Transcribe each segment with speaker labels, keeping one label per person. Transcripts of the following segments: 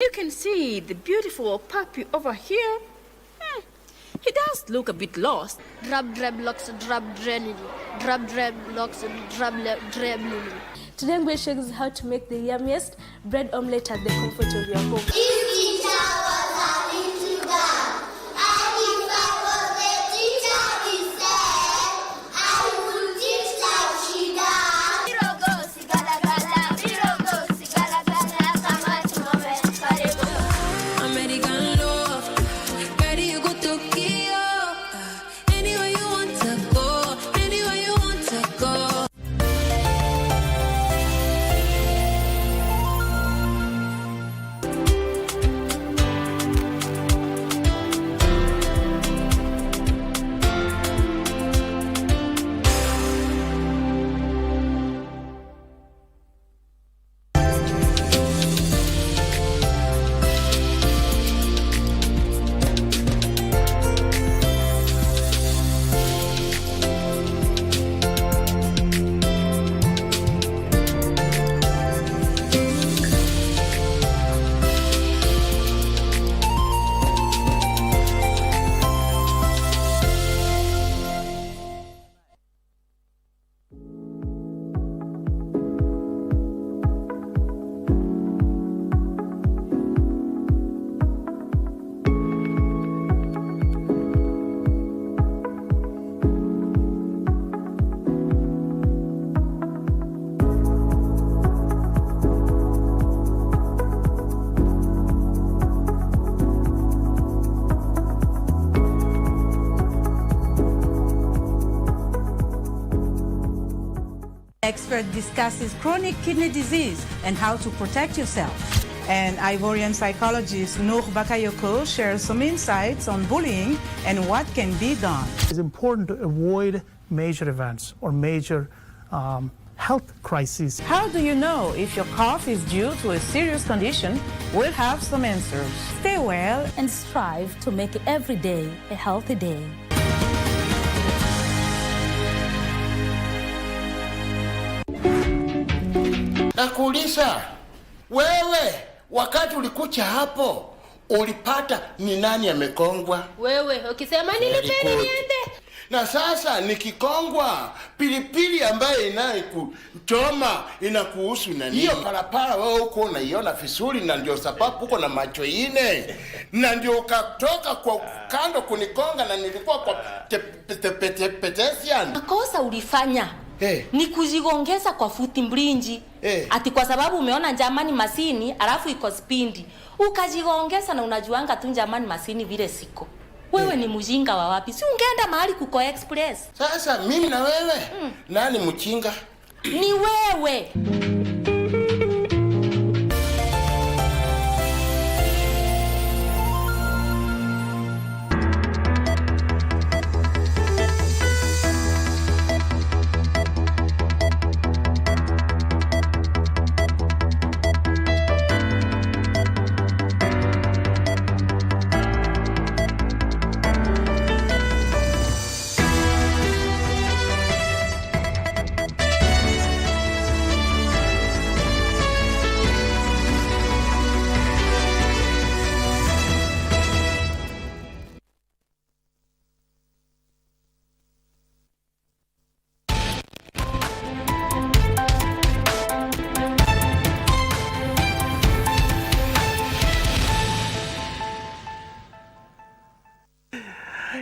Speaker 1: you can see the beautiful puppy over here. He does look a bit lost.
Speaker 2: Drab locks, drab dreading. Drab locks, drab dreading.
Speaker 3: Today I'm going to show you how to make the yummiest bread omelette at the comfort of your home.
Speaker 4: Expert discusses chronic kidney disease and how to protect yourself. And Ivorian psychologist Noor Bakayoko shares some insights on bullying and what can be done.
Speaker 5: It's important to avoid major events or major health crises.
Speaker 4: How do you know if your cough is due to a serious condition? We'll have some answers. Stay well
Speaker 3: And strive to make every day a healthy day.
Speaker 6: Nakuuliza, wewe wakati ulikucha hapo ulipata ni nani amekongwa?
Speaker 2: Wewe ukisema nilipeni niende.
Speaker 6: Na sasa nikikongwa pilipili ambaye inakuchoma inakuhusu nani? Hiyo parapara wewe uko unaiona vizuri na ndio sababu uko na macho ine. Na ndio ukatoka kwa kando kunikonga na nilikuwa kwa pedestrian.
Speaker 2: Makosa ulifanya. Ni kujigongeza kwa futi mblinji. Ati kwa sababu umeona jamani masini alafu iko spindi. Ukajigongeza na unajuanga tu jamani masini vile siko. Wewe ni mjinga wa wapi? Si ungeenda mahali kuko express.
Speaker 6: Sasa mimi na wewe nani mjinga?
Speaker 2: Ni wewe.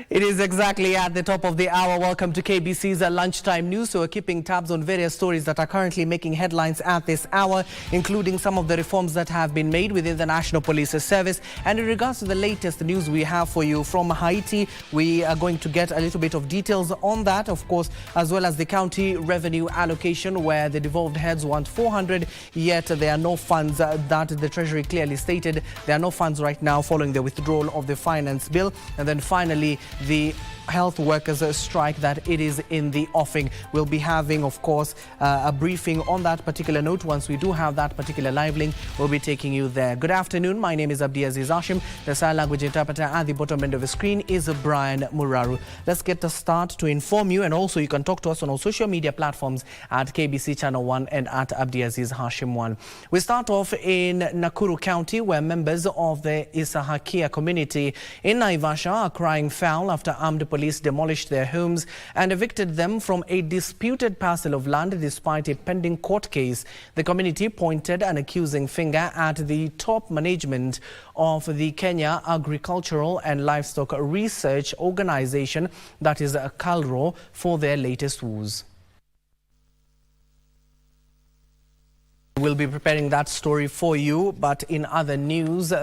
Speaker 7: It is exactly at the top of the hour. Welcome to KBC's Lunchtime News. So we're keeping tabs on various stories that are currently making headlines at this hour, including some of the reforms that have been made within the National Police Service. And in regards to the latest news we have for you from Haiti, we are going to get a little bit of details on that, of course, as well as the county revenue allocation, where the devolved heads want 400, yet there are no funds that the Treasury clearly stated. There are no funds right now following the withdrawal of the finance bill. And then finally, the health workers' strike that it is in the offing. We'll be having, of course, a briefing on that particular note. Once we do have that particular live link, we'll be taking you there. Good afternoon. My name is Abdiaziz Hashim. The sign language interpreter at the bottom end of the screen is Brian Muraru. Let's get a start to inform you, and also you can talk to us on our social media platforms at KBC Channel 1 and at Abdiaziz Hashim 1. We start off in Nakuru County, where members of the Isahakia community in Naivasha are crying foul after armed police demolished their homes and evicted them from a disputed parcel of land despite a pending court case. The community pointed an accusing finger at the top management of the Kenya Agricultural and Livestock Research Organization, that is KALRO, for their latest woes. We'll be preparing that story for you, but in other news,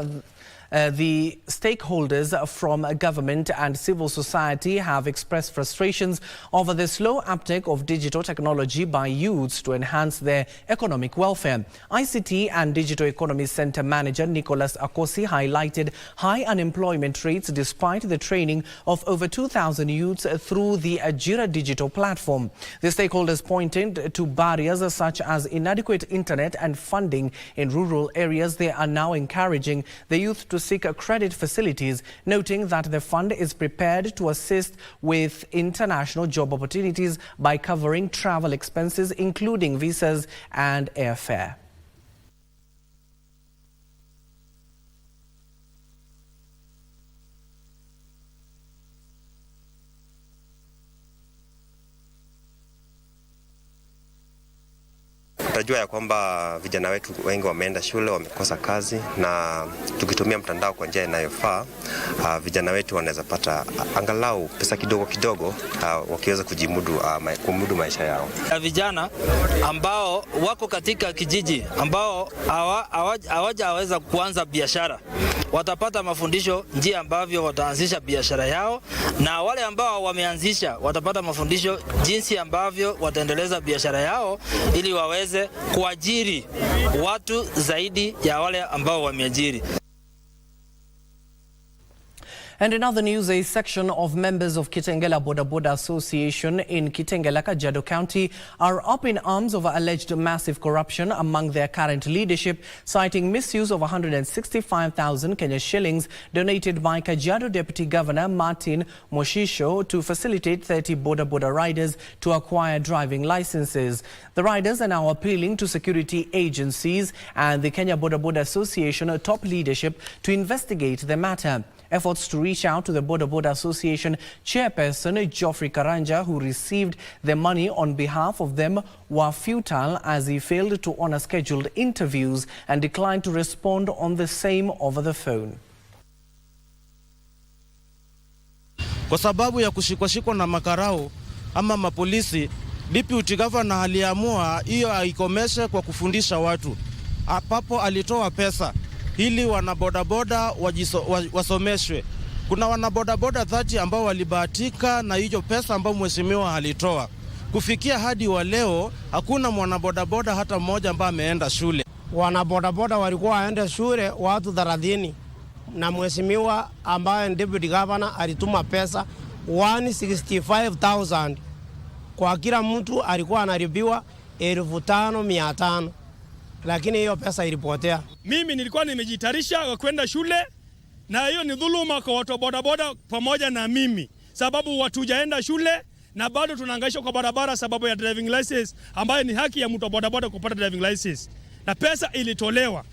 Speaker 7: the stakeholders from government and civil society have expressed frustrations over the slow uptake of digital technology by youths to enhance their economic welfare. ICT and Digital Economy Center Manager Nicholas Akosi highlighted high unemployment rates despite the training of over 2,000 youths through the Ajira digital platform. The stakeholders pointed to barriers such as inadequate internet and funding in rural areas. They are now encouraging the youth to seek credit facilities, noting that the fund is prepared to assist with international job opportunities by covering travel expenses, including visas and airfare.
Speaker 8: Tunajua ya kwamba vijana wetu wengi wameenda shule, wamekosa kazi, na tukitumia mtandao kwa njia inayofaa, vijana wetu wanaweza pata angalau pesa kidogo kidogo, wakiweza kumudu maisha yao.
Speaker 9: Vijana ambao wako katika kijiji ambao hawajaweza kuanza biashara watapata mafundisho njia ambavyo wataanzisha biashara yao, na wale ambao wameanzisha watapata mafundisho jinsi ambavyo wataendeleza biashara yao ili waweze kuajiri watu zaidi ya wale ambao wameajiri.
Speaker 7: And in other news, a section of members of Kitengela Boda Association in Kitengela, Kajiado County are up in arms over alleged massive corruption among their current leadership, citing misuse of 165,000 Kenya shillings donated by Kajiado Deputy Governor Martin Moshisho to facilitate 30 boda riders to acquire driving licenses. The riders are now appealing to security agencies and the Kenya Boda Association top leadership to investigate the matter. Efforts to reach out to the Boda Association chairperson Geoffrey Karanja, who received the money on behalf of them, were futile as he failed to honor scheduled interviews and declined to respond on the same over the phone.
Speaker 10: Kwa sababu ya kushikwa na makarao ama mapolisi, Deputy Governor aliamua hiyo aikomeshe kwa kufundisha watu. Papo alitoa pesa ili wanabodaboda wasomeshwe. Kuna wanabodaboda 30 ambao walibahatika na hiyo pesa ambao mheshimiwa alitoa. Kufikia hadi wa leo hakuna mwanabodaboda hata mmoja ambaye ameenda shule.
Speaker 11: Wanabodaboda walikuwa waende shule watu 30, na mheshimiwa ambaye Deputy Governor alituma pesa 165,000 kwa kila mtu, alikuwa anaribiwa 5,500. Lakini hiyo pesa ilipotea.
Speaker 12: Mimi nilikuwa nimejitayarisha kwenda shule, na hiyo ni dhuluma kwa watu bodaboda pamoja na mimi, sababu watu hujaenda shule na bado tunahangaishwa kwa barabara sababu ya driving license, ambayo ni haki ya mtu bodaboda kupata driving license, na pesa ilitolewa.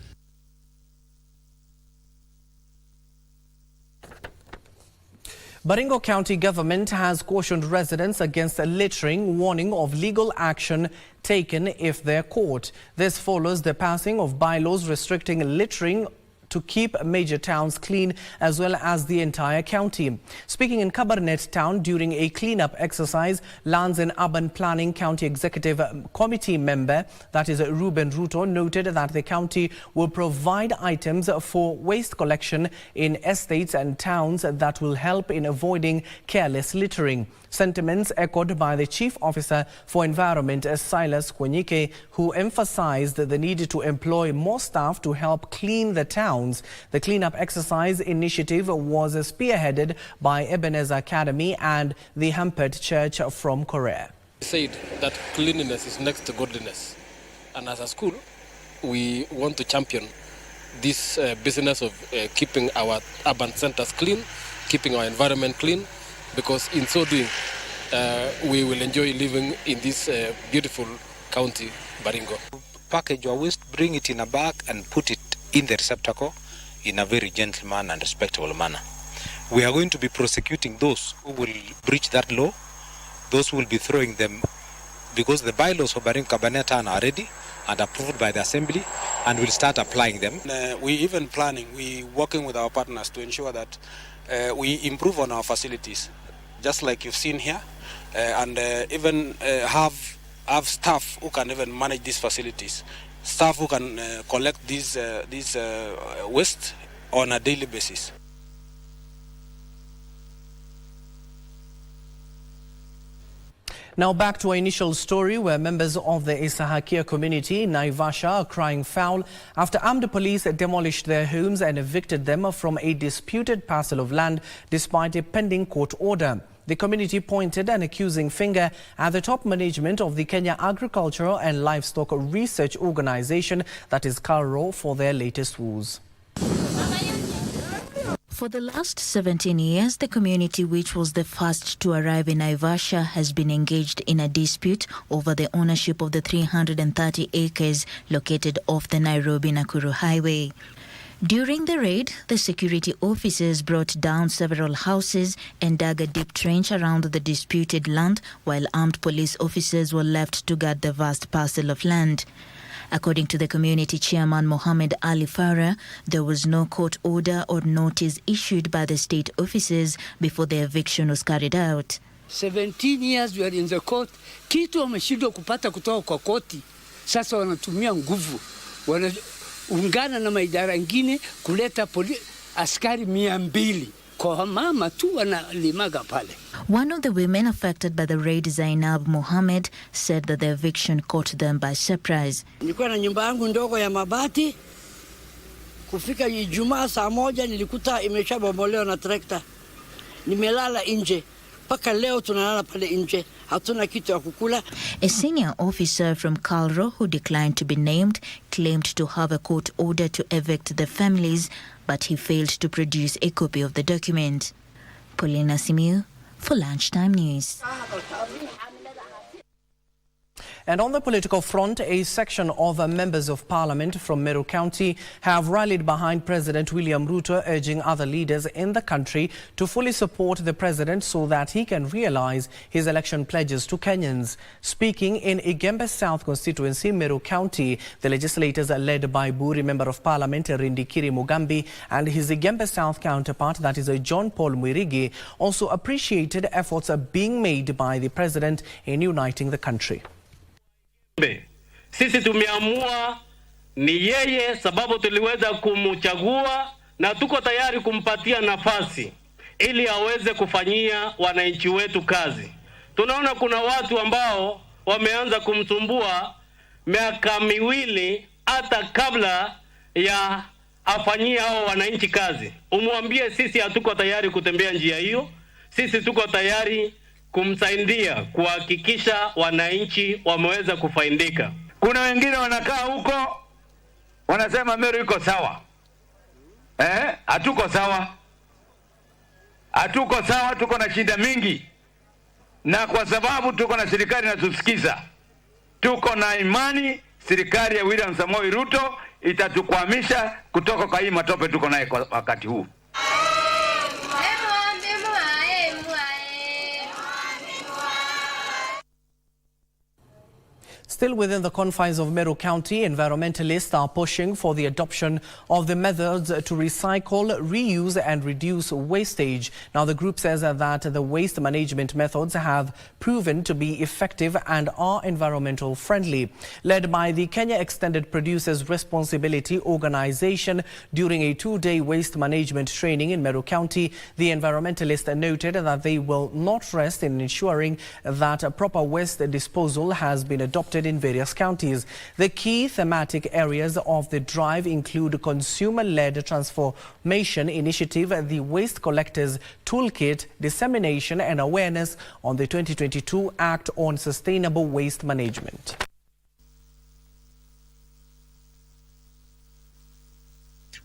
Speaker 7: Baringo County government has cautioned residents against littering, warning of legal action taken if they're caught. This follows the passing of bylaws restricting littering to keep major towns clean as well as the entire county. Speaking in Kabarnet town during a cleanup exercise, Lands and Urban Planning County Executive Committee member, that is Ruben Ruto, noted that the county will provide items for waste collection in estates and towns that will help in avoiding careless littering. Sentiments echoed by the Chief Officer for Environment, Silas Kwenyike, who emphasized the need to employ more staff to help clean the town grounds. The cleanup exercise initiative was spearheaded by Ebenezer Academy and the Hampered Church from Korea.
Speaker 13: Said that cleanliness is next to godliness, and as a school we want to champion this business of keeping our urban centers clean, keeping our environment clean, because in so doing we will enjoy living in this beautiful county, Baringo.
Speaker 14: Package your waste, bring it in a bag and put it in the receptacle in a very gentleman and respectable manner. We are going to be prosecuting those who will breach that law, those who will be throwing them, because the bylaws for Baringo Kabaneta are ready and approved by the assembly, and we'll start applying them.
Speaker 15: We even planning, we working with our partners to ensure that we improve on our facilities, just like you've seen here, and even have staff who can even manage these facilities, staff who can collect these waste on a daily basis.
Speaker 7: Now back to our initial story, where members of the Isahakia community in Naivasha are crying foul after armed police demolished their homes and evicted them from a disputed parcel of land despite a pending court order. The community pointed an accusing finger at the top management of the Kenya Agricultural and Livestock Research Organization, that is KALRO, for their latest woes.
Speaker 16: For the last 17 years, the community, which was the first to arrive in Naivasha, has been engaged in a dispute over the ownership of the 330 acres located off the Nairobi-Nakuru highway. During the raid, the security officers brought down several houses and dug a deep trench around the disputed land, while armed police officers were left to guard the vast parcel of land. According to the community chairman Mohammed Ali Farah, there was no court order or notice issued by the state officers before the eviction was carried out.
Speaker 17: 17 years we are in the court. Kitu wameshindwa kupata kutoka kwa koti. Sasa wanatumia nguvu. Wanaungana na maidara ingine kuleta askari 200. Kwa mama tu wanalimaga pale.
Speaker 16: One of the women affected by the raid, Zainab Mohammed, said that the eviction caught them by surprise.
Speaker 17: Nilikuwa na nyumba yangu ndogo ya mabati. Kufika Ijumaa saa 1 nilikuta imeshabomolewa na trekta. Nimelala nje. Paka leo tunalala pale nje. Hatuna kitu ya kukula.
Speaker 16: A senior officer from KALRO, who declined to be named, claimed to have a court order to evict the families, but he failed to produce a copy of the document. Paulina Simiu for Lunchtime News.
Speaker 7: And on the political front, a section of members of parliament from Meru County have rallied behind President William Ruto, urging other leaders in the country to fully support the president so that he can realize his election pledges to Kenyans. Speaking in Igembe South constituency, Meru County, the legislators led by Buri Member of Parliament Rindikiri Mugambi and his Igembe South counterpart, that is John Paul Mwirigi, also appreciated efforts being made by the president in uniting the country.
Speaker 18: Sisi tumeamua ni yeye, sababu tuliweza kumchagua na tuko tayari kumpatia nafasi ili aweze kufanyia wananchi wetu kazi. Tunaona kuna watu ambao wameanza kumsumbua miaka 2 hata kabla ya afanyia hao wananchi kazi. Umwambie sisi hatuko tayari kutembea njia hiyo. Sisi tuko tayari kumsaidia kuhakikisha wananchi wameweza kufaidika.
Speaker 19: Kuna wengine wanakaa huko wanasema Meru iko sawa. Hatuko sawa. Hatuko sawa, tuko na shida mingi. Na kwa sababu tuko na serikali inatusikiza, tuko na imani serikali ya William Samoei Ruto itatukwamisha kutoka kwa hii matope tuko naye kwa wakati huu.
Speaker 7: Still within the confines of Meru County, environmentalists are pushing for the adoption of the methods to recycle, reuse and reduce wastage. Now, the group says that the waste management methods have proven to be effective and are environmental friendly. Led by the Kenya Extended Producers Responsibility Organization during a 2-day waste management training in Meru County, the environmentalists noted that they will not rest in ensuring that proper waste disposal has been adopted in various counties. The key thematic areas of the drive include consumer-led transformation initiative, the Waste Collectors Toolkit, dissemination and awareness on the 2022 Act on Sustainable Waste Management.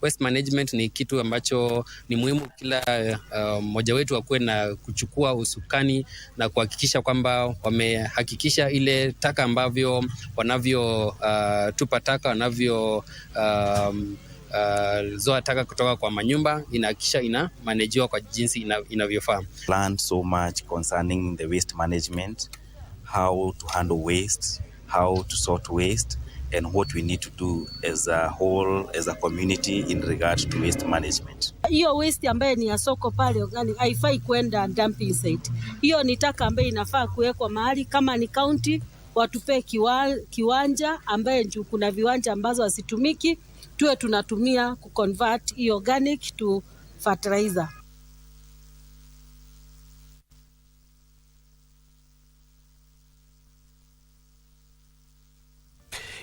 Speaker 20: Waste management ni kitu ambacho ni muhimu kila mmoja wetu akuwe na kuchukua usukani na kuhakikisha kwamba wamehakikisha ile taka ambavyo wanavyo tupa taka, wanavyo zoa taka kutoka kwa manyumba, inahakikisha ina managewa kwa jinsi inavyofaa.
Speaker 21: Learned so much concerning the waste management, how to handle waste, how to sort waste, and what we need to do as a whole, as a community in regard to waste management.
Speaker 22: Hiyo waste ambaye ni ya soko pale organic haifai kwenda dumping site. Hiyo ni taka ambaye inafaa kuwekwa mahali, kama ni county watupe kiwanja ambaye kuna viwanja ambazo hasitumiki, tuwe tunatumia kuconvert hiyo organic to fertilizer.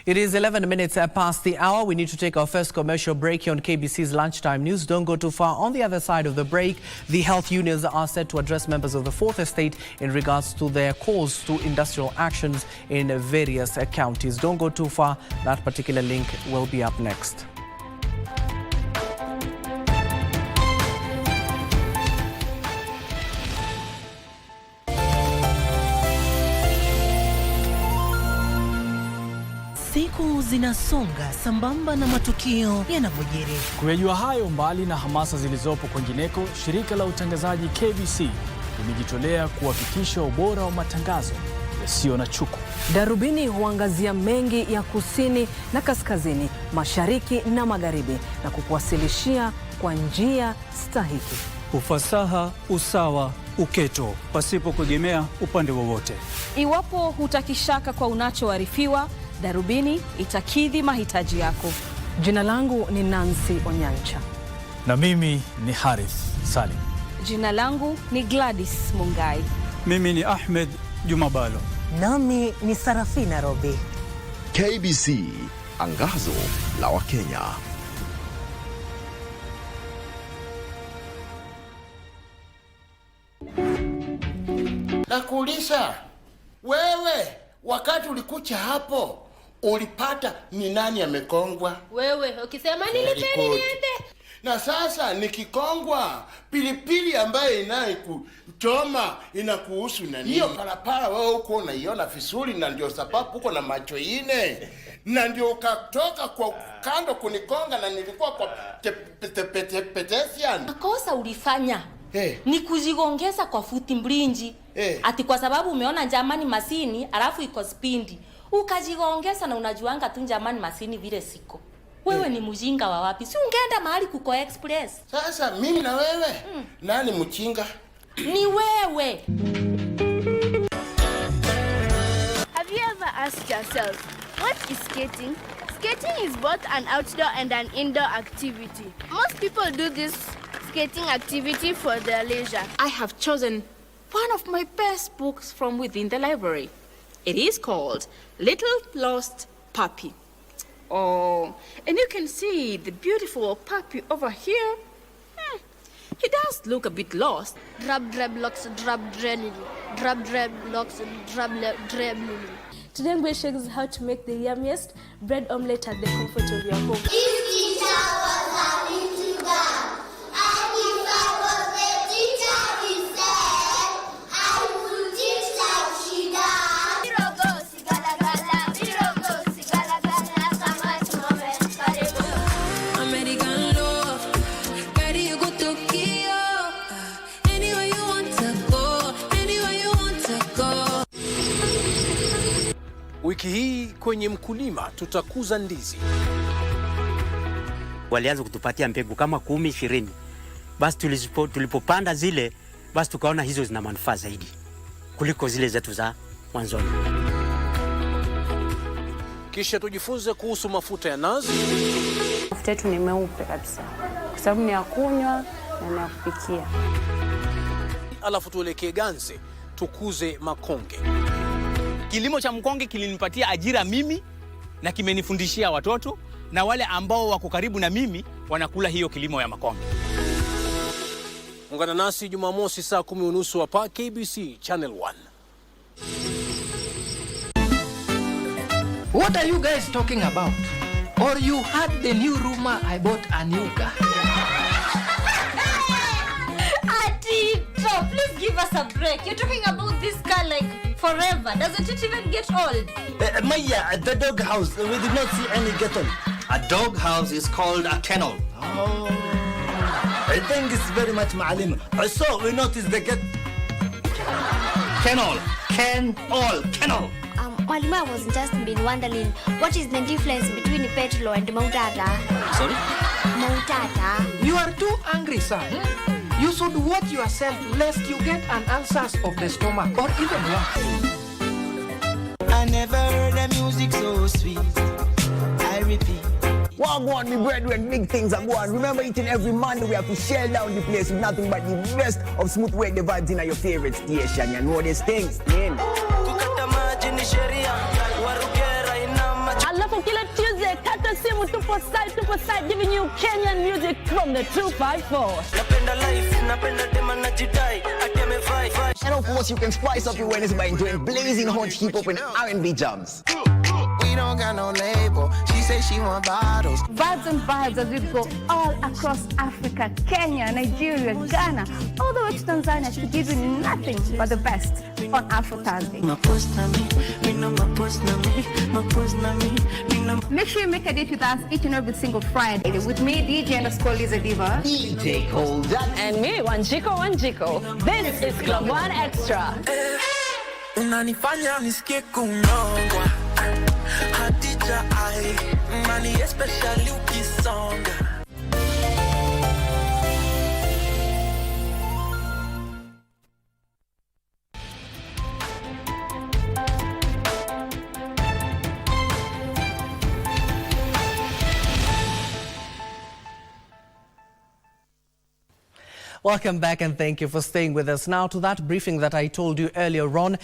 Speaker 7: It is 11 minutes past the hour. We need to take our first commercial break here on KBC's Lunchtime News. Don't go too far. On the other side of the break, the health unions are set to address members of the Fourth Estate in regards to their calls to industrial actions in various counties. Don't go too far. That particular link will be up next.
Speaker 23: Siku zinasonga sambamba na matukio yanavyojiri.
Speaker 24: Kuyajua hayo, mbali na hamasa zilizopo kwengineko, shirika la utangazaji KBC limejitolea kuhakikisha ubora wa matangazo yasiyo na chuku.
Speaker 25: Darubini huangazia mengi ya kusini na kaskazini, mashariki na magharibi, na kukuwasilishia kwa njia stahiki.
Speaker 26: Ufasaha, usawa, uketo, pasipo kuegemea upande wowote.
Speaker 27: Iwapo hutaki shaka kwa unachoarifiwa, Darubini itakidhi mahitaji yako.
Speaker 25: Jina langu ni Nancy Onyancha.
Speaker 24: Na mimi ni Harith Salim.
Speaker 27: Jina langu ni Gladys Mungai.
Speaker 26: Mimi ni Ahmed Jumabalo.
Speaker 23: Nami ni Sarafina Robi.
Speaker 28: KBC, angazo la Wakenya.
Speaker 6: Nakuuliza, wewe wakati ulikucha hapo ulipata ni nani amekongwa?
Speaker 2: Wewe ukisema nilipeni niende.
Speaker 6: Na sasa nikikongwa, pilipili ambaye inakuchoma inakuhusu nani? Hiyo parapara wewe uko unaiona vizuri, na ndio sababu uko na macho ine. Na ndio ukatoka kwa kando kunikonga, na nilikuwa kwa pedestrian.
Speaker 2: Makosa ulifanya ni kujigongeza kwa futi mblinji. Ati kwa sababu umeona jamani masini alafu iko spindi, ukajigongeza na unajuanga tu jamani masini vile siko. Wewe ni mjinga wa wapi? Si ungeenda mahali kuko express.
Speaker 6: Sasa mimi na wewe nani mjinga?
Speaker 2: Ni wewe.
Speaker 29: Have you ever asked yourself, what is skating? Skating is both an outdoor and an indoor activity. Most people do this skating activity for their leisure.
Speaker 1: I have chosen one of my best books from within the library. It is called Little Lost Puppy. Oh, and you can see the beautiful puppy over here. He does look a bit lost.
Speaker 29: Drab locks, drab lily. Drab locks, drab lily.
Speaker 3: Today I'm going to show you how to make the yummiest bread omelette at the comfort of your home.
Speaker 30: Wiki hii kwenye Mkulima tutakuza ndizi.
Speaker 31: Walianza kutupatia mbegu kama 10-20. Basi tulipopanda zile, basi tukaona hizo zina manufaa zaidi kuliko zile zetu za mwanzoni.
Speaker 30: Kisha tujifunze kuhusu mafuta ya nazi.
Speaker 32: Mafuta yetu ni meupe kabisa, kwa sababu ni ya kunywa na ni ya kupikia.
Speaker 30: Alafu tuelekee Ganze, tukuze makonge.
Speaker 4: Kilimo cha mkonge kilinipatia ajira mimi na kimenifundishia watoto na wale ambao wako karibu na mimi wanakula hiyo kilimo ya makonge.
Speaker 30: Ungana nasi Jumamosi saa 10:30 hapa KBC Channel 1.
Speaker 5: What are you guys talking about? Or you heard the new rumor I bought a new car?
Speaker 8: Atito, please give us a break. You're talking about this car like forever. Doesn't it even get old?
Speaker 5: Maya, the dog house, we did not see any kettle. A dog house is called a kennel. Oh. I think it's very much Maalim. So we noticed the kennel. Kennel.
Speaker 9: Malima was just been wondering what is the difference between petrol and moutata.
Speaker 5: Sorry?
Speaker 9: Moutata.
Speaker 5: You are too angry, sir. You should watch yourself lest you get an ulcers of the stomach or even worse.
Speaker 10: I never heard the music so sweet. I repeat.
Speaker 11: Well, go on, me brethren, big things are going. Remember, each and every Monday we have to shell down the place with nothing but the best of smooth reggae vibes in your favorite station. You know these things, man.
Speaker 8: Alafu kila Tuesday, kata simu tupo side, giving you Kenyan music from the 254.
Speaker 11: And of course, you can spice up your Wednesday by enjoying blazing hot hip-hop and R&B jams.
Speaker 10: We don't got no label. She said she want bottles.
Speaker 8: Vibes and vibes as we go all across Africa, Kenya, Nigeria, Ghana, all the way to Tanzania to give you nothing but the best on Afro Thursday. Make sure you make a date with us each and every single Friday with me, DJ_Liza Diva,
Speaker 11: DJ Cold,
Speaker 8: and me, Wanjiko. This is Club One Extra.
Speaker 10: Unanifanya nisikie kunongwa Hadija ai Mani especially ukisonga.
Speaker 7: Welcome back and thank you for staying with us. Now to that briefing that I told you earlier on,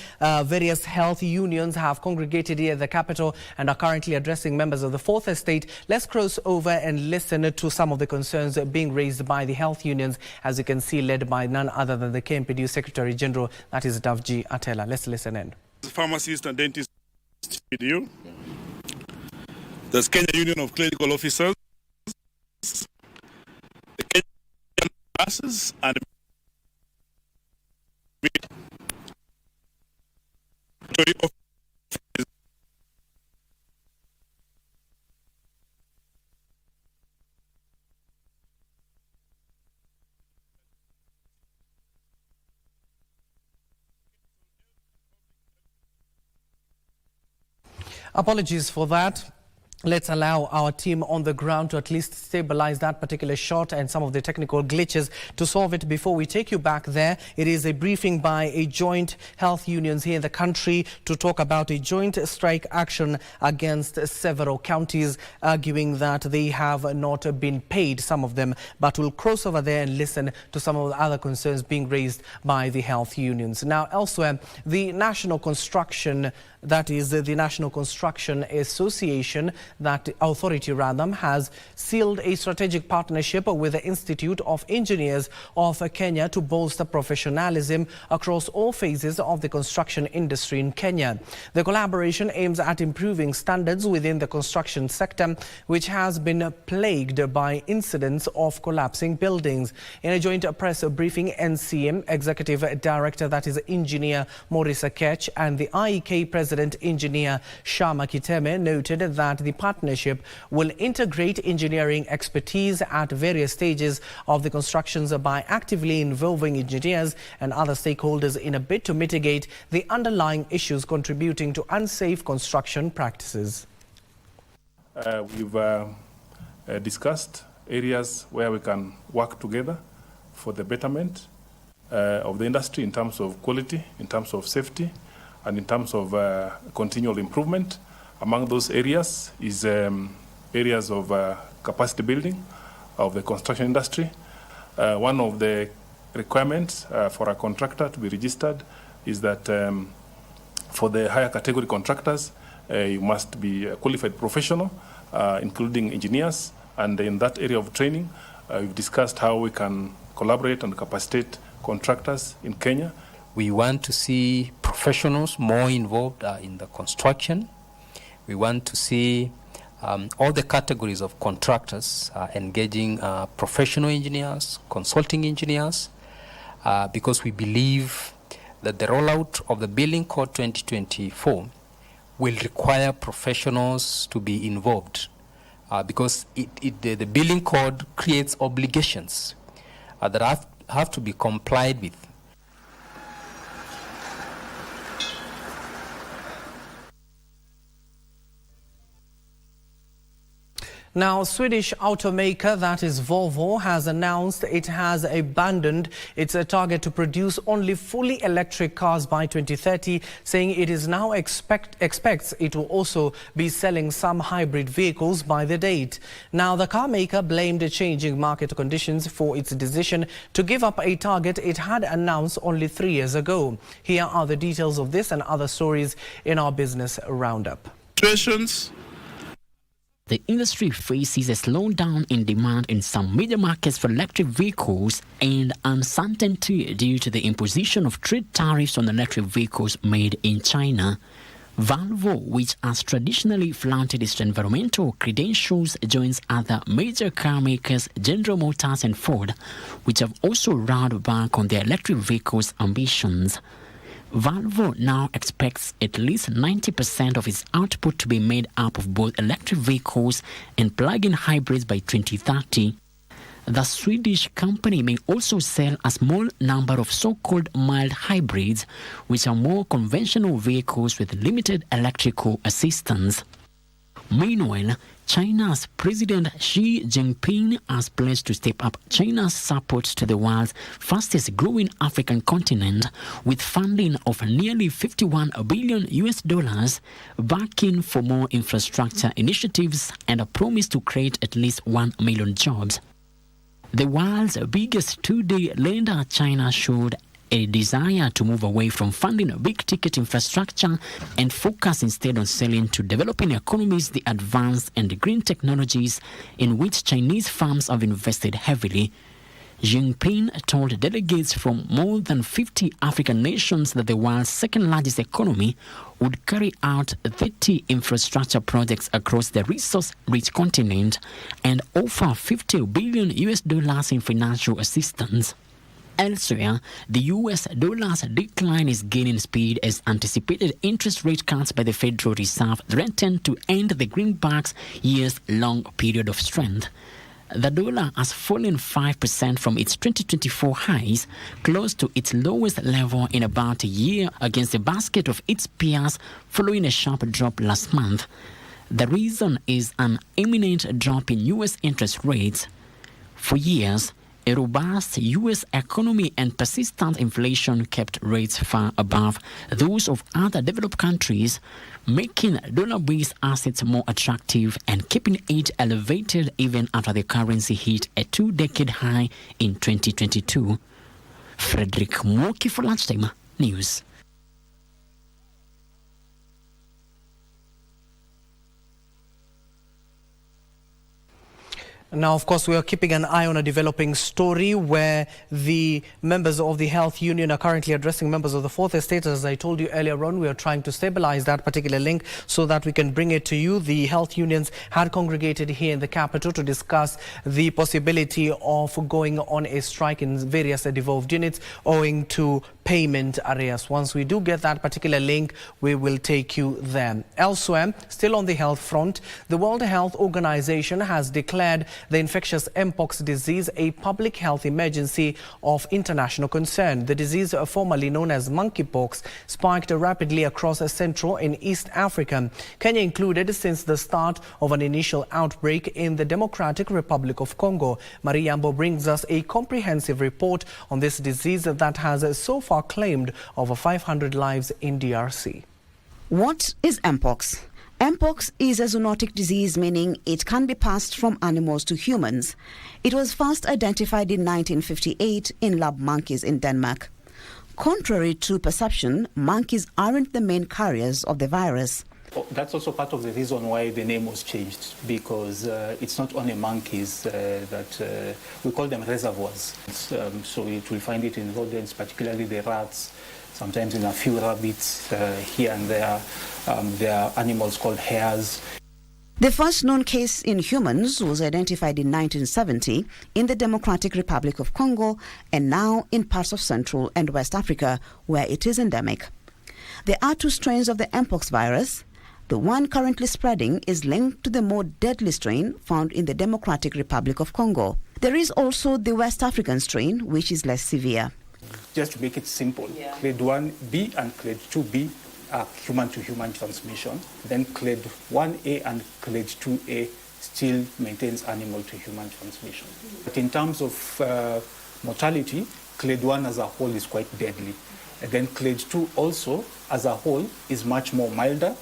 Speaker 7: various health unions have congregated here at the capital and are currently addressing members of the Fourth Estate. Let's cross over and listen to some of the concerns being raised by the health unions, as you can see, led by none other than the KMPDU Secretary General, that is Davji Atela. Let's listen in.
Speaker 12: Pharmacists and dentists, there's Kenya Union of Clinical Officers, the Kenya nurses and
Speaker 7: Apologies for that. Let's allow our team on the ground to at least stabilize that particular shot and some of the technical glitches to solve it before we take you back there. It is a briefing by a joint health unions here in the country to talk about a joint strike action against several counties, arguing that they have not been paid, some of them. But we'll cross over there and listen to some of the other concerns being raised by the health unions. Now, elsewhere, the National Construction Association, that authority rather, has sealed a strategic partnership with the Institute of Engineers of Kenya to bolster professionalism across all phases of the construction industry in Kenya. The collaboration aims at improving standards within the construction sector, which has been plagued by incidents of collapsing buildings. In a joint press briefing, NCM Executive Director, that is Engineer Maurice Ketch, and the IEK President Engineer Shama Kiteme noted that the partnership will integrate engineering expertise at various stages of the constructions by actively involving engineers and other stakeholders in a bid to mitigate the underlying issues contributing to unsafe construction practices.
Speaker 12: We've discussed areas where we can work together for the betterment of the industry in terms of quality, in terms of safety, and in terms of continual improvement. Among those areas is areas of capacity building of the construction industry. One of the requirements for a contractor to be registered is that For the higher category contractors, you must be a qualified professional, including engineers. And in that area of training, we've discussed how we can collaborate and capacitate contractors in Kenya.
Speaker 13: We want to see professionals more involved in the construction. We want to see all the categories of contractors engaging professional engineers, consulting engineers, because we believe that the rollout of the Building Code 2024 will require professionals to be involved, because the Building Code creates obligations that have to be complied with.
Speaker 7: Now, Swedish automaker, that is Volvo, has announced it has abandoned its target to produce only fully electric cars by 2030, saying it is now expects it will also be selling some hybrid vehicles by the date. Now, the car maker blamed the changing market conditions for its decision to give up a target it had announced only 3 years ago. Here are the details of this and other stories in our business roundup.
Speaker 14: The industry faces a slowdown in demand in some major markets for electric vehicles and uncertainty due to the imposition of trade tariffs on electric vehicles made in China. Volvo, which has traditionally flaunted its environmental credentials, joins other major car makers, General Motors and Ford, which have also rolled back on their electric vehicles ambitions. Volvo now expects at least 90% of its output to be made up of both electric vehicles and plug-in hybrids by 2030. The Swedish company may also sell a small number of so-called mild hybrids, which are more conventional vehicles with limited electrical assistance. Meanwhile, China's President Xi Jinping has pledged to step up China's support to the world's fastest growing African continent with funding of nearly $51 billion, backing for more infrastructure initiatives and a promise to create at least 1 million jobs. The world's biggest two-day lender, China, showed a desire to move away from funding big-ticket infrastructure and focus instead on selling to developing economies the advanced and green technologies in which Chinese firms have invested heavily. Jinping told delegates from more than 50 African nations that the world's second-largest economy would carry out 30 infrastructure projects across the resource-rich continent and offer $50 billion in financial assistance. Elsewhere, the US dollar's decline is gaining speed as anticipated interest rate cuts by the Federal Reserve threaten to end the greenback's years-long period of strength. The dollar has fallen 5% from its 2024 highs, close to its lowest level in about a year against a basket of its peers following a sharp drop last month. The reason is an imminent drop in US interest rates. For years, a robust U.S. economy and persistent inflation kept rates far above those of other developed countries, making dollar-based assets more attractive and keeping it elevated even after the currency hit a two-decade high in 2022. Frederick Mwoki for Lunchtime News.
Speaker 7: Now, of course, we are keeping an eye on a developing story where the members of the health union are currently addressing members of the Fourth Estate. As I told you earlier on, we are trying to stabilize that particular link so that we can bring it to you. The health unions had congregated here in the capital to discuss the possibility of going on a strike in various devolved units owing to payment arrears. Once we do get that particular link, we will take you there. Elsewhere, still on the health front, the World Health Organization has declared the infectious Mpox disease a public health emergency of international concern. The disease, formerly known as monkeypox, spiked rapidly across Central and East Africa, Kenya included, since the start of an initial outbreak in the Democratic Republic of Congo. Mariambo brings us a comprehensive report on this disease that has so far claimed over 500 lives in DRC.
Speaker 15: What is Mpox? Mpox is a zoonotic disease, meaning it can be passed from animals to humans. It was first identified in 1958 in lab monkeys in Denmark. Contrary to perception, monkeys aren't the main carriers of the virus.
Speaker 16: That's also part of the reason why the name was changed, because it's not only monkeys that we call them reservoirs. So it will find it in rodents, particularly the rats, sometimes in a few rabbits here and there. There are animals called hares.
Speaker 15: The first known case in humans was identified in 1970 in the Democratic Republic of Congo and now in parts of Central and West Africa, where it is endemic. There are two strains of the Mpox virus. The one currently spreading is linked to the more deadly strain found in the Democratic Republic of Congo. There is also the West African strain, which is less severe.
Speaker 16: Just to make it simple, clade 1B and clade 2B are human-to-human transmission. Then clade 1A and clade 2A still maintains animal-to-human transmission. But in terms of mortality, clade 1 as a whole is quite deadly. And then clade 2 also, as a whole, is much more milder.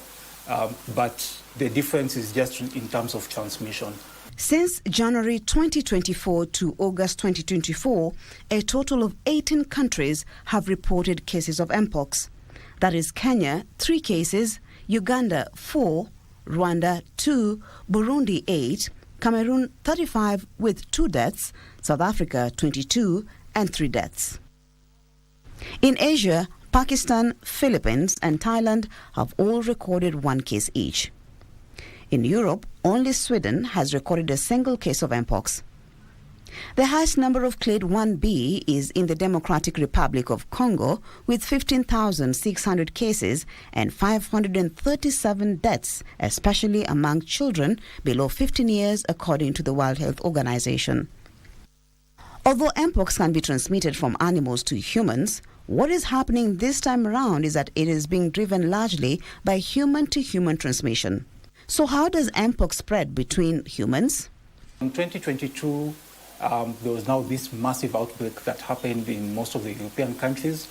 Speaker 16: But the difference is just in terms of transmission.
Speaker 15: Since January 2024 to August 2024, a total of 18 countries have reported cases of Mpox. That is Kenya, 3 cases, Uganda, 4, Rwanda, 2, Burundi, 8, Cameroon, 35 with 2 deaths, South Africa, 22 and 3 deaths. In Asia, Pakistan, Philippines and Thailand have all recorded 1 case each. In Europe, only Sweden has recorded a single case of Mpox. The highest number of clade 1B is in the Democratic Republic of Congo with 15,600 cases and 537 deaths, especially among children below 15 years, according to the World Health Organization. Although Mpox can be transmitted from animals to humans, what is happening this time around is that it is being driven largely by human-to-human transmission. So how does Mpox spread between humans?
Speaker 16: In 2022, there was now this massive outbreak that happened in most of the European countries.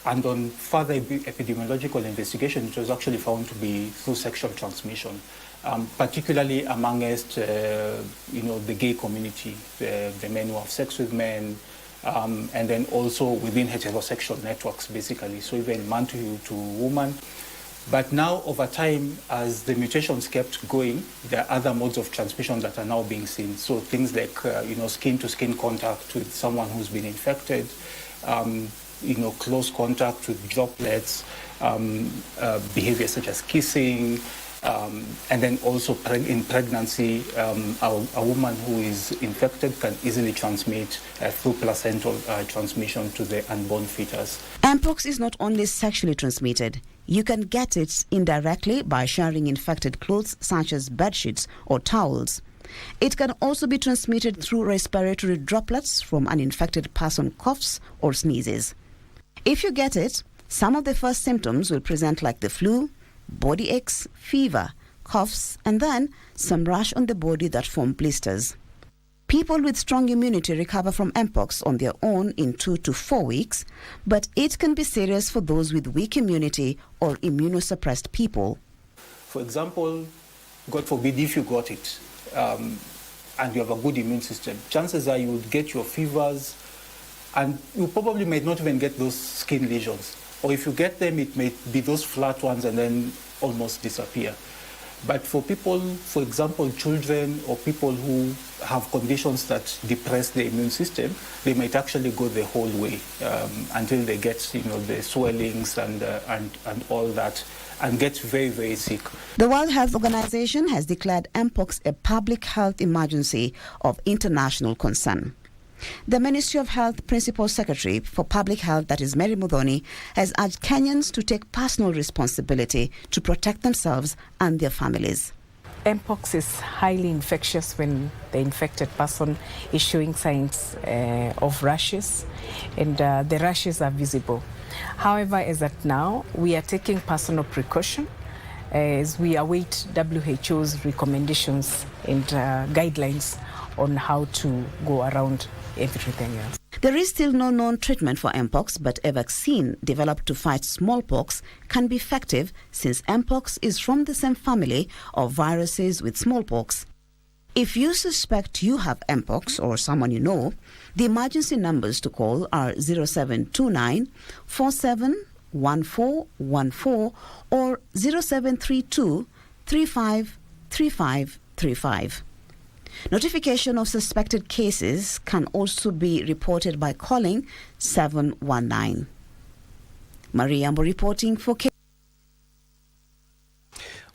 Speaker 16: And on further epidemiological investigation, it was actually found to be through sexual transmission, particularly amongst the gay community, the men who have sex with men, and then also within heterosexual networks, basically. So even man to woman. But now, over time, as the mutations kept going, there are other modes of transmission that are now being seen. So things like, skin-to-skin contact with someone who's been infected, close contact with droplets, behavior such as kissing, and then also in pregnancy, a woman who is infected can easily transmit through placental transmission to the unborn fetus.
Speaker 15: Mpox is not only sexually transmitted. You can get it indirectly by sharing infected clothes such as bedsheets or towels. It can also be transmitted through respiratory droplets from an infected person coughs or sneezes. If you get it, some of the first symptoms will present like the flu, body aches, fever, coughs, and then some rash on the body that form blisters. People with strong immunity recover from Mpox on their own in 2 to 4 weeks, but it can be serious for those with weak immunity or immunosuppressed people.
Speaker 16: For example, God forbid if you got it and you have a good immune system, chances are you would get your fevers and you probably may not even get those skin lesions. Or if you get them, it may be those flat ones and then almost disappear. But for people, for example, children or people who have conditions that depress the immune system, they might actually go the whole way until they get, the swellings and all that, and get very, very sick.
Speaker 15: The World Health Organization has declared Mpox a public health emergency of international concern. The Ministry of Health Principal Secretary for Public Health, that is Meru, has urged Kenyans to take personal responsibility to protect themselves and their families.
Speaker 17: Mpox is highly infectious when the infected person is showing signs of rashes, and the rashes are visible. However, as at now, we are taking personal precaution as we await WHO's recommendations and guidelines on how to go around everything else.
Speaker 15: There is still no known treatment for Mpox, but a vaccine developed to fight smallpox can be effective since Mpox is from the same family of viruses with smallpox. If you suspect you have Mpox or someone you know, the emergency numbers to call are 0729 471414 or 0732 353535. Notification of suspected cases can also be reported by calling 719. Mariambo reporting for KBC.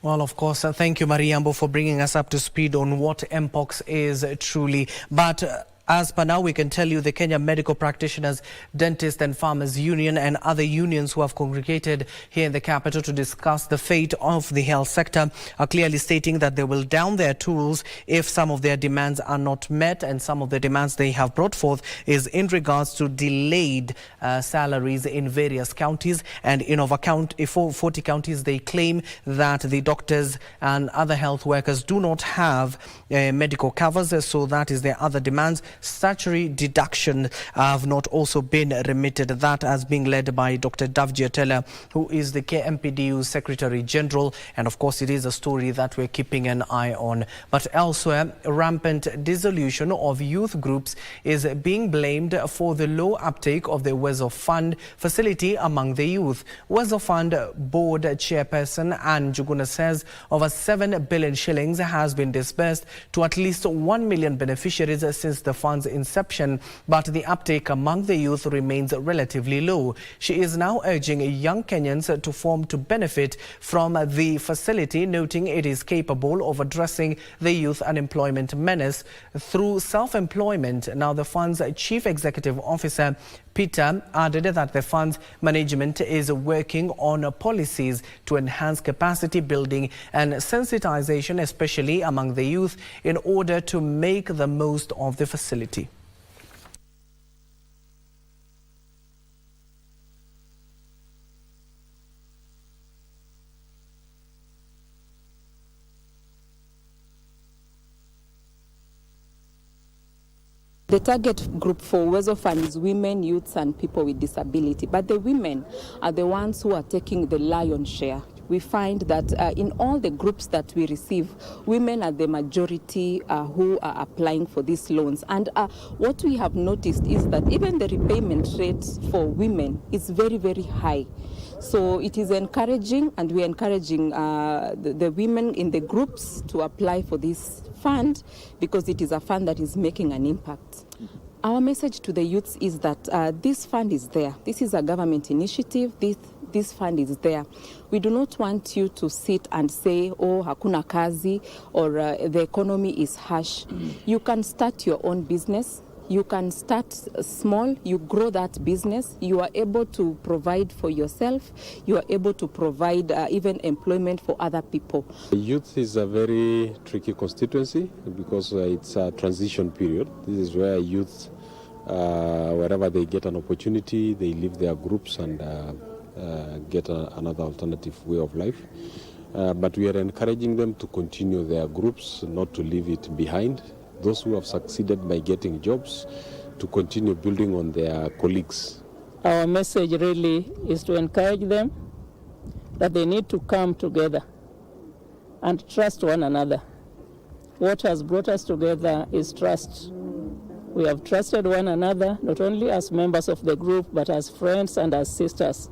Speaker 7: Well, of course, thank you, Mariambo, for bringing us up to speed on what Mpox is truly. But as per now, we can tell you the Kenya Medical Practitioners, Dentists and Farmers Union and other unions who have congregated here in the capital to discuss the fate of the health sector are clearly stating that they will down their tools if some of their demands are not met, and some of the demands they have brought forth is in regards to delayed salaries in various counties. And in over 40 counties, they claim that the doctors and other health workers do not have medical covers, so that is their other demands. Statutory deduction have not also been remitted. That as being led by Dr. Abdiaziz, who is the KMPDU Secretary General, and of course it is a story that we're keeping an eye on. But elsewhere, rampant dissolution of youth groups is being blamed for the low uptake of the Uwezo Fund facility among the youth. Uwezo Fund board chairperson Anne Juguna says over 7 billion shillings has been disbursed to at least 1 million beneficiaries since the fund's inception, but the uptake among the youth remains relatively low. She is now urging young Kenyans to form to benefit from the facility, noting it is capable of addressing the youth unemployment menace through self-employment. Now, the fund's chief executive officer Peter added that the fund's management is working on policies to enhance capacity building and sensitization, especially among the youth, in order to make the most of the facility.
Speaker 6: The target group for Uwezo Fund is women, youths and people with disability. But the women are the ones who are taking the lion's share. We find that in all the groups that we receive, women are the majority who are applying for these loans. And what we have noticed is that even the repayment rate for women is very, very high. So it is encouraging, and we're encouraging the women in the groups to apply for this fund because it is a fund that is making an impact. Our message to the youths is that this fund is there. This is a government initiative. This fund is there. We do not want you to sit and say, oh, hakuna kazi, or the economy is harsh. You can start your own business. You can start small, you grow that business, you are able to provide for yourself, you are able to provide even employment for other people.
Speaker 18: Youth is a very tricky constituency because it's a transition period. This is where youth, wherever they get an opportunity, they leave their groups and get another alternative way of life. But we are encouraging them to continue their groups, not to leave it behind. Those who have succeeded by getting jobs, to continue building on their colleagues.
Speaker 19: Our message really is to encourage them that they need to come together and trust one another. What has brought us together is trust. We have trusted one another, not only as members of the group, but as friends and as sisters.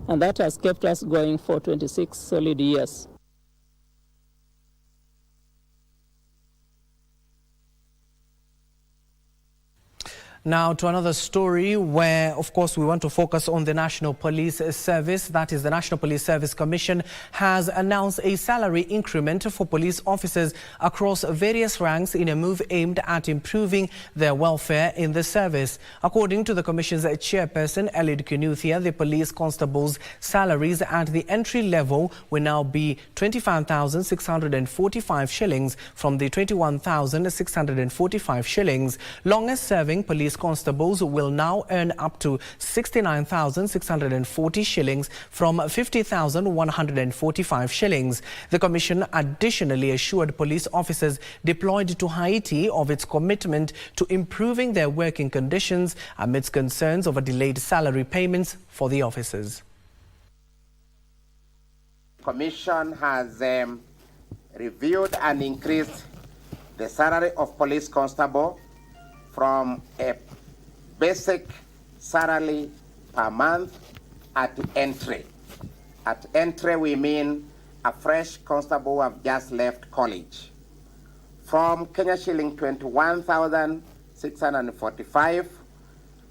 Speaker 19: And that has kept us going for 26 solid years.
Speaker 7: Now to another story where, of course, we want to focus on the National Police Service. That is, the National Police Service Commission has announced a salary increment for police officers across various ranks in a move aimed at improving their welfare in the service. According to the Commission's chairperson, Elid Kinuthia, the police constables' salaries at the entry level will now be 25,645 shillings from the 21,645 shillings. Longest serving police constables will now earn up to 69,640 shillings from 50,145 shillings. The Commission additionally assured police officers deployed to Haiti of its commitment to improving their working conditions amidst concerns over delayed salary payments for the officers.
Speaker 20: Commission has reviewed and increased
Speaker 1: the salary of police constable from a basic salary per month at entry. At entry, we mean a fresh constable who have just left college. From Kenya shilling 21,645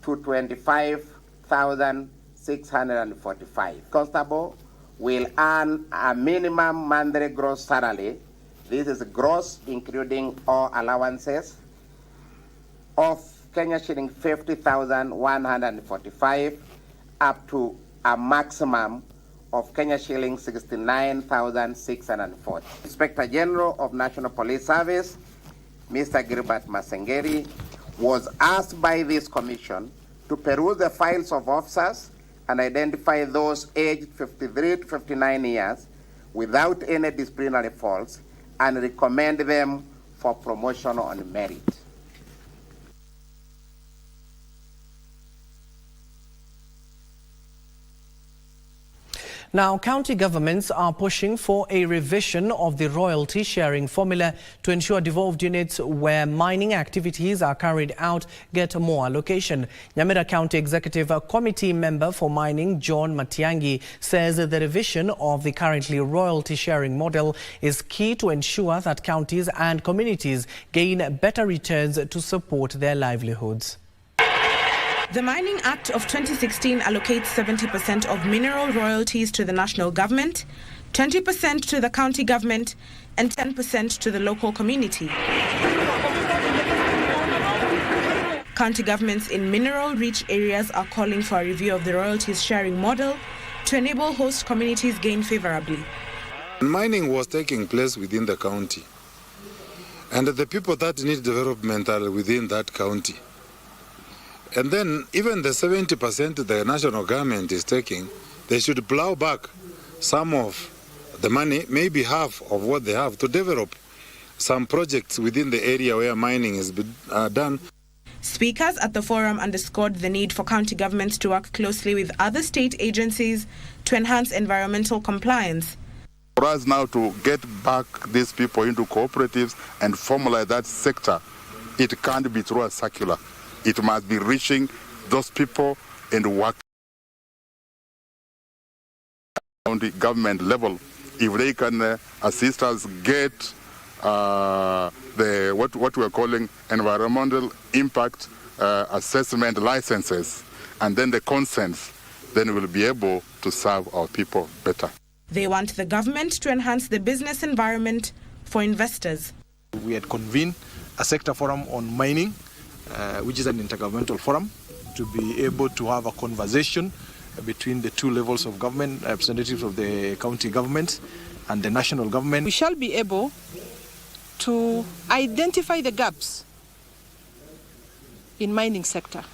Speaker 1: to 25,645. Constable will earn a minimum monthly gross salary. This is gross, including all allowances, of Kenya shilling 50,145 up to a maximum of Kenya shilling 69,640. Inspector General of National Police Service, Mr. Gilbert Masengeri, was asked by this commission to peruse the files of officers and identify those aged 53 to 59 years without any disciplinary faults and recommend them for promotion on merit.
Speaker 7: Now, county governments are pushing for a revision of the royalty sharing formula to ensure devolved units where mining activities are carried out get more allocation. Nyamira County Executive Committee member for mining, John Matiangi, says that the revision of the currently royalty sharing model is key to ensure that counties and communities gain better returns to support their livelihoods.
Speaker 2: The Mining Act of 2016 allocates 70% of mineral royalties to the national government, 20% to the county government, and 10% to the local community. County governments in mineral-rich areas are calling for a review of the royalties sharing model to enable host communities gain favorably.
Speaker 20: Mining was taking place within the county, and the people that need development are within that county. And then even the 70% the national government is taking, they should plow back some of the money, maybe half of what they have, to develop some projects within the area where mining is done.
Speaker 2: Speakers at the forum underscored the need for county governments to work closely with other state agencies to enhance environmental compliance.
Speaker 21: For us now to get back these people into cooperatives and formalize that sector, it can't be through a circular. It must be reaching those people and work on the government level. If they can assist us get what we are calling environmental impact assessment licenses and then the consents, then we'll be able to serve our people better.
Speaker 2: They want the government to enhance the business environment for investors.
Speaker 22: We had convened a sector forum on mining, which is an intergovernmental forum, to be able to have a conversation between the two levels of government, representatives of the county government and the national government.
Speaker 23: We shall be able to identify the gaps in mining sector,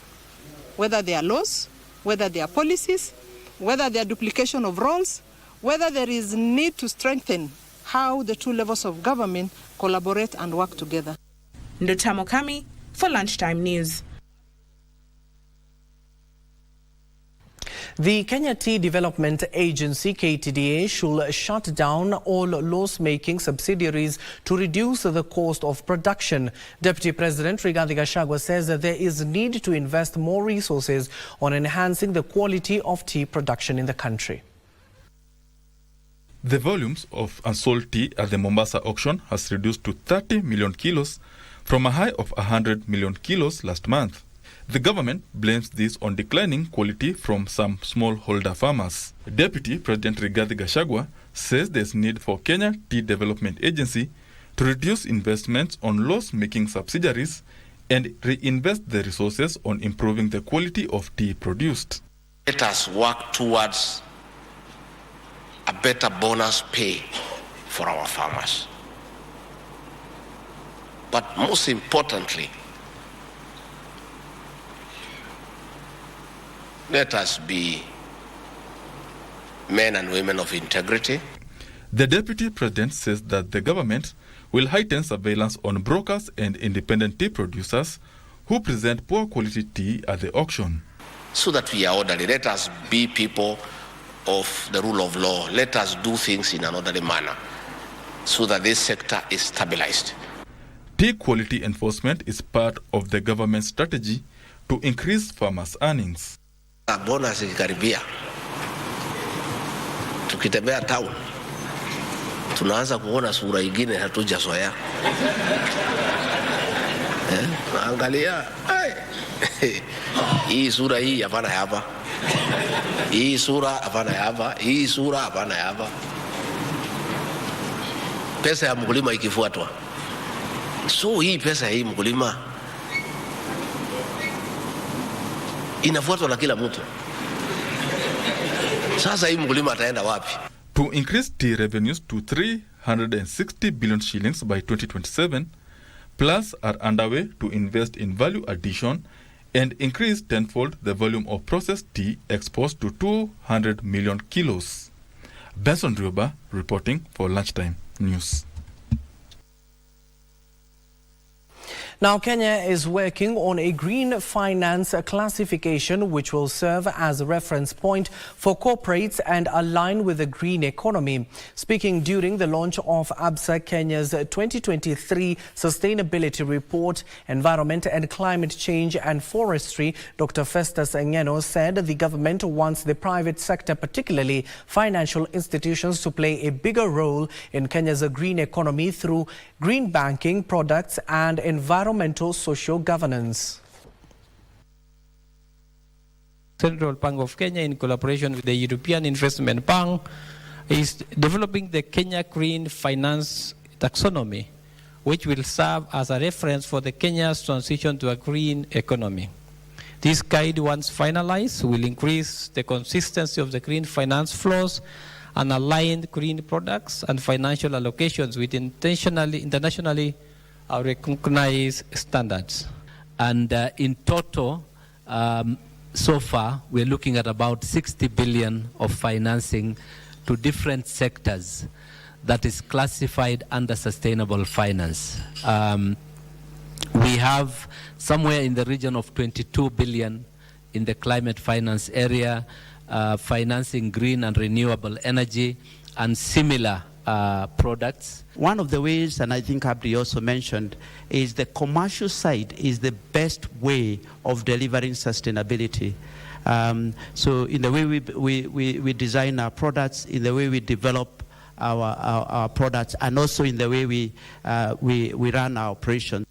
Speaker 23: whether they are laws, whether they are policies, whether they are duplication of roles, whether there is need to strengthen how the two levels of government collaborate and work together.
Speaker 2: Ndotamo Kami for Lunchtime News.
Speaker 7: The Kenya Tea Development Agency, KTDA, should shut down all loss-making subsidiaries to reduce the cost of production. Deputy President Rigathi Gachagua says that there is need to invest more resources on enhancing the quality of tea production in the country.
Speaker 24: The volumes of unsold tea at the Mombasa auction has reduced to 30 million kilos from a high of 100 million kilos last month. The government blames this on declining quality from some smallholder farmers. Deputy President Rigathi Gachagua says there's need for Kenya Tea Development Agency to reduce investments on loss-making subsidiaries and reinvest the resources on improving the quality of tea produced.
Speaker 25: Let us work towards a better bonus pay for our farmers. But most importantly, let us be men and women of integrity.
Speaker 24: The Deputy President says that the government will heighten surveillance on brokers and independent tea producers who present poor quality tea at the auction.
Speaker 25: So that we are orderly. Let us be people of the rule of law. Let us do things in an orderly manner so that this sector is stabilized.
Speaker 24: Tea quality enforcement is part of the government's strategy to increase farmers' earnings.
Speaker 25: Bonus ikikaribia, tukitembea town, tunaanza kuona sura ingine hatujazoea. Angalia, hii sura hii hapana hapa. Hii sura hapana hapa. Hii sura hapana hapa. Pesa ya mkulima ikifuatwa. So hii pesa hii mkulima inafuatwa na kila mtu. Sasa hii mkulima ataenda wapi?
Speaker 24: To increase tea revenues to 360 billion shillings by 2027, plans are underway to invest in value addition and increase tenfold the volume of processed tea exports to 200 million kilos. Benson Rioba reporting for Lunchtime News.
Speaker 7: Now, Kenya is working on a green finance classification which will serve as a reference point for corporates and align with the green economy. Speaking during the launch of ABSA Kenya's 2023 Sustainability Report, Environment and Climate Change and Forestry, Dr. Festus Ngeno said the government wants the private sector, particularly financial institutions, to play a bigger role in Kenya's green economy through green banking products and environmental social governance.
Speaker 3: Central Bank of Kenya, in collaboration with the European Investment Bank, is developing the Kenya Green Finance Taxonomy, which will serve as a reference for the Kenya's transition to a green economy. This guide, once finalized, will increase the consistency of the green finance flows and align green products and financial allocations with internationally recognized standards. And in total, so far, we're looking at about 60 billion of financing to different sectors that is classified under sustainable finance. We have somewhere in the region of 22 billion in the climate finance area, financing green and renewable energy and similar products.
Speaker 4: One of the ways, and I think Abdi also mentioned, is the commercial side is the best way of delivering sustainability. So in the way we design our products, in the way we develop our products, and also in the way we run our operations.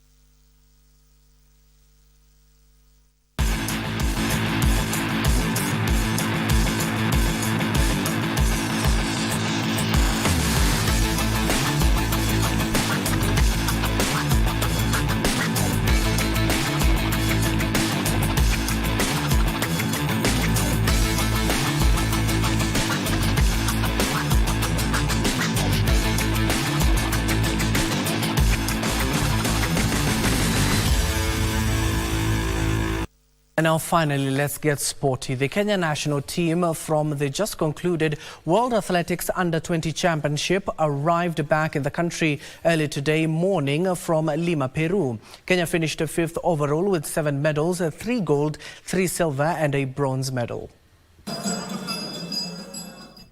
Speaker 7: And now finally, let's get sporty. The Kenya national team from the just concluded World Athletics Under-20 Championship arrived back in the country early today morning from Lima, Peru. Kenya finished 5th overall with 7 medals, 3 gold, 3 silver and a bronze medal.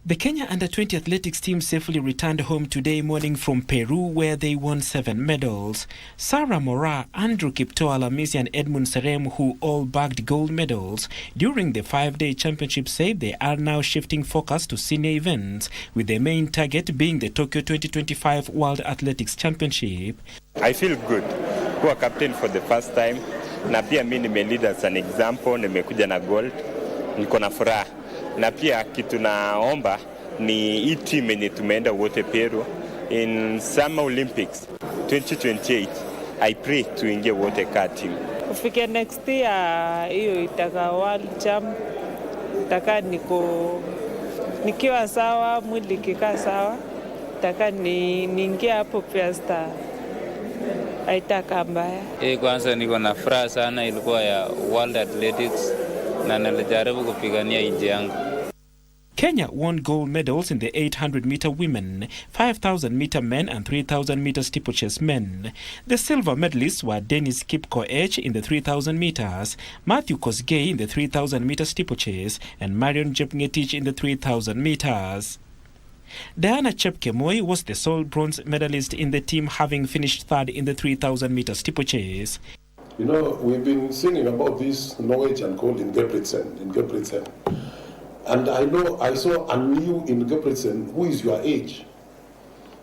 Speaker 5: The Kenya Under-20 athletics team safely returned home today morning from Peru, where they won 7 medals. Sarah Mora, Andrew Kipto Alamisi and Edmund Serem, who all bagged gold medals during the 5-day championship, said they are now shifting focus to senior events, with their main target being the Tokyo 2025 World Athletics Championship.
Speaker 9: I feel good kuwa captain for the first time, na pia mimi nimelead as an example, nimekuja na gold, niko na furaha. Na pia kitu naomba ni hii team yenye tumeenda wote Peru in Summer Olympics 2028. I pray tuingie wote ka team.
Speaker 11: Kufika next year hiyo itaka world champ, taka nikiwa sawa, mwili kikaa sawa, taka niingie hapo pia star. Haitaka mbaya.
Speaker 26: Kwanza niko na furaha sana, ilikuwa ya World Athletics na nilijaribu kupigania nchi yangu.
Speaker 5: Kenya won gold medals in the 800-meter women, 5,000-meter men and 3,000-meter steeplechase men. The silver medalists were Dennis Kipkoech in the 3,000 meters, Matthew Kosgei in the 3,000-meter steeplechase, and Marion Jepngetich in the 3,000 meters. Diana Chepkemoi was the sole bronze medalist in the team, having finished third in the 3,000-meter steeplechase.
Speaker 8: You know, we've been singing about this Norwegian called in Gebritsen. And I saw a new in Gebritsen who is your age.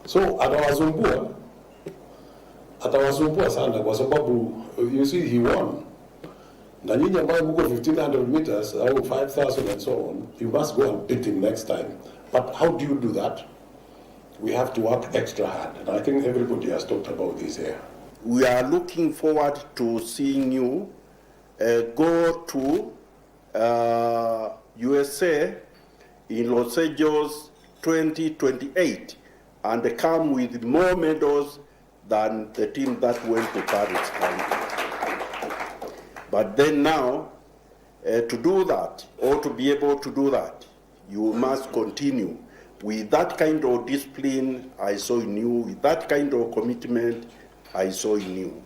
Speaker 8: So atawasumbua sana kwa sababu you see he won. Na nyinyi ambao mko 1500 meters or 5000 and so on, you must go and beat him next time. But how do you do that? We have to work extra hard, and I think everybody has talked about this here.
Speaker 10: We are looking forward to seeing you go to USA in Los Angeles 2028 and come with more medals than the team that went to Paris. But then now, to do that, or to be able to do that, you must continue with that kind of discipline I saw in you, with that kind of commitment I saw in you.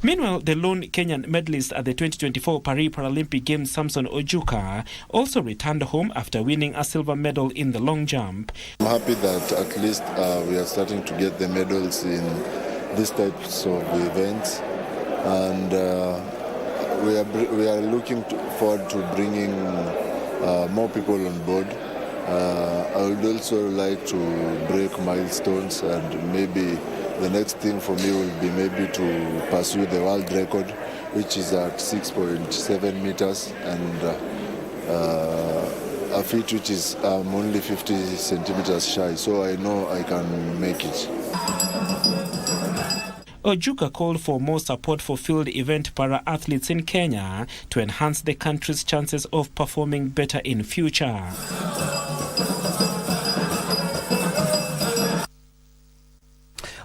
Speaker 5: Meanwhile, the lone Kenyan medalist at the 2024 Paris Paralympic Games, Samson Ojuka, also returned home after winning a silver medal in the long jump.
Speaker 12: I'm happy that at least we are starting to get the medals in these types of events, and we are looking forward to bringing more people on board. I would also like to break milestones, and maybe the next thing for me will be maybe to pursue the world record, which is at 6.7 meters, and a feat which is only 50 centimeters shy, so I know I can make it.
Speaker 5: Ojuka called for more support for field event para-athletes in Kenya to enhance the country's chances of performing better in future.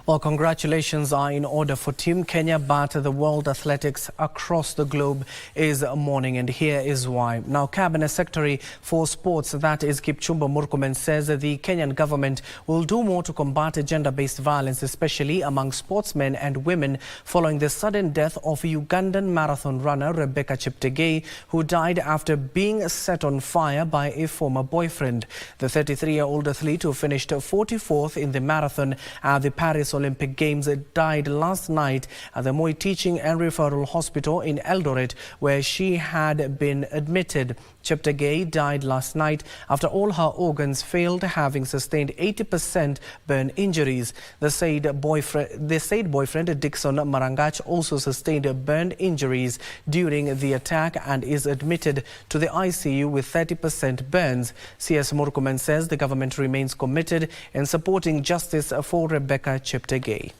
Speaker 7: Well, congratulations are in order for Team Kenya, but the world athletics across the globe is mourning, and here is why. Now, Cabinet Secretary for Sports, that is Kipchumba Murkomen, says that the Kenyan government will do more to combat gender-based violence, especially among sportsmen and women, following the sudden death of Ugandan marathon runner Rebecca Cheptegei, who died after being set on fire by a former boyfriend. The 33-year-old athlete, who finished 44th in the marathon at the Paris Olympic Games, died last night at the Moi Teaching and Referral Hospital in Eldoret, where she had been admitted. Cheptegei died last night after all her organs failed, having sustained 80% burn injuries. The said boyfriend Dixon Marangach also sustained burn injuries during the attack and is admitted to the ICU with 30% burns. CS Murkomen says the government remains committed in supporting justice for Rebecca Cheptegei.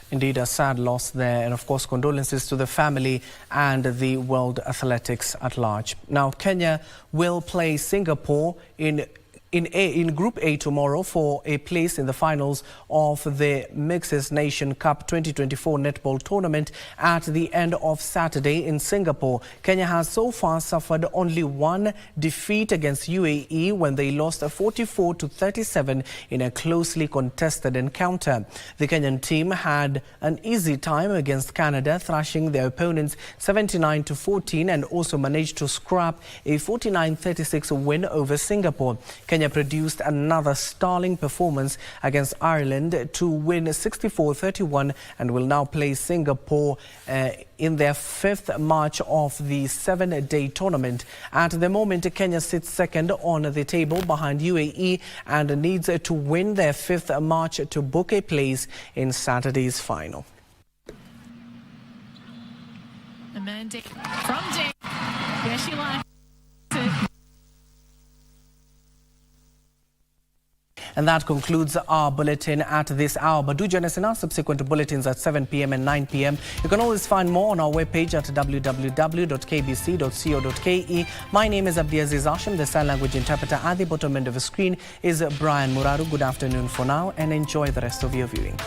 Speaker 7: Indeed, a sad loss there, and of course condolences to the family and the world athletics at large. Now, Kenya will play Singapore in Group A tomorrow for a place in the finals of the Mixes Nation Cup 2024 Netball tournament at the end of Saturday in Singapore. Kenya has so far suffered only one defeat against UAE when they lost 44-37 in a closely contested encounter. The Kenyan team had an easy time against Canada, thrashing their opponents 79-14, and also managed to scrap a 49-36 win over Singapore. Kenya produced another sterling performance against Ireland to win 64-31 and will now play Singapore in their fifth match of the 7-day tournament. At the moment, Kenya sits second on the table behind UAE and needs to win their fifth match to book a place in Saturday's final.
Speaker 13: The mandate from Dave. There she lies.
Speaker 7: And that concludes our bulletin at this hour. But do join us in our subsequent bulletins at 7 p.m. and 9 p.m. You can always find more on our webpage at www.kbc.co.ke. My name is Abdiaziz Hashim. The sign language interpreter at the bottom end of the screen is Brian Muraru. Good afternoon for now, and enjoy the rest of your viewing.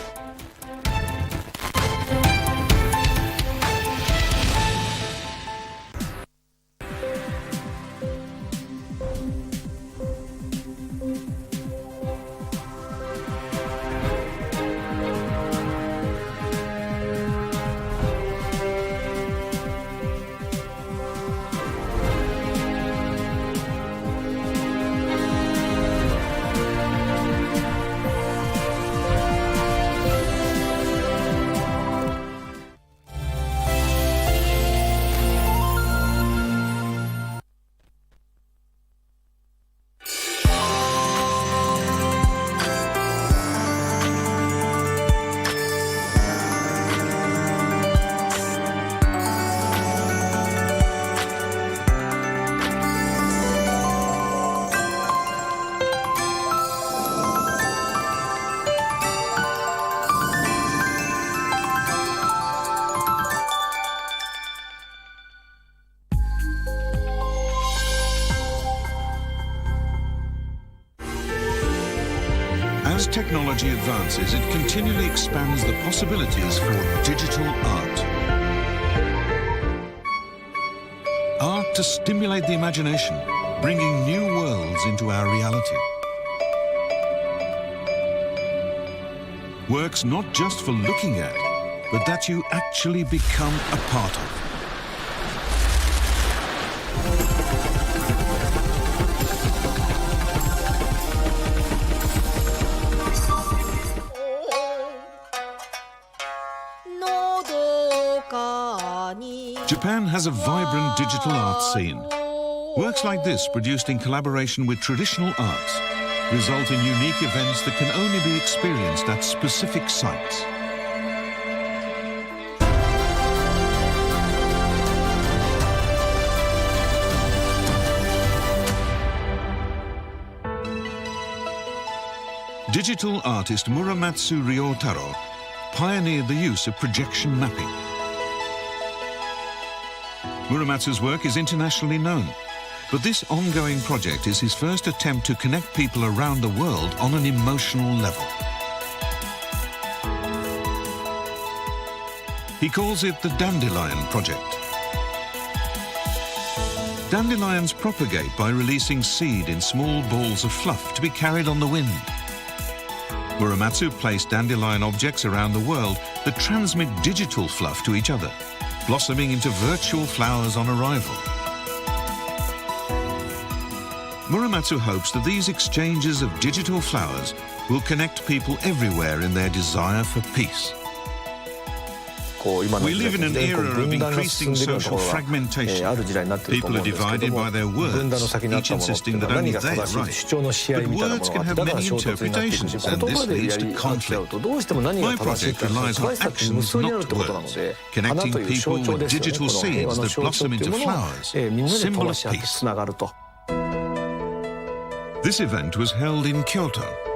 Speaker 6: technology advances, it continually expands the possibilities for digital art. Art to stimulate the imagination, bringing new worlds into our reality. Works not just for looking at, but that you actually become a part of. Japan has a vibrant digital art scene. Works like this, produced in collaboration with traditional arts, result in unique events that can only be experienced at specific sites. Digital artist Muramatsu Ryotaro pioneered the use of projection mapping. Muramatsu's work is internationally known, but this ongoing project is his first attempt to connect people around the world on an emotional level. He calls it the Dandelion Project. Dandelions propagate by releasing seed in small balls of fluff to be carried on the wind. Muramatsu placed dandelion objects around the world that transmit digital fluff to each other, blossoming into virtual flowers on arrival. Muramatsu hopes that these exchanges of digital flowers will connect people everywhere in their desire for peace. We live in an era of increasing social fragmentation. People are divided by their words, each insisting that only they are right. But words can have many interpretations, and this leads to conflict. My project relies on actions, not words, connecting people with digital seeds that blossom into flowers, symbol of peace. This event was held in Kyoto.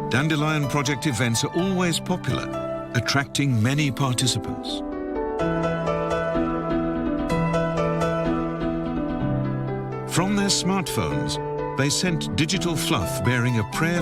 Speaker 6: Dandelion Project events are always popular, attracting many participants. From their smartphones, they sent digital fluff bearing a prayer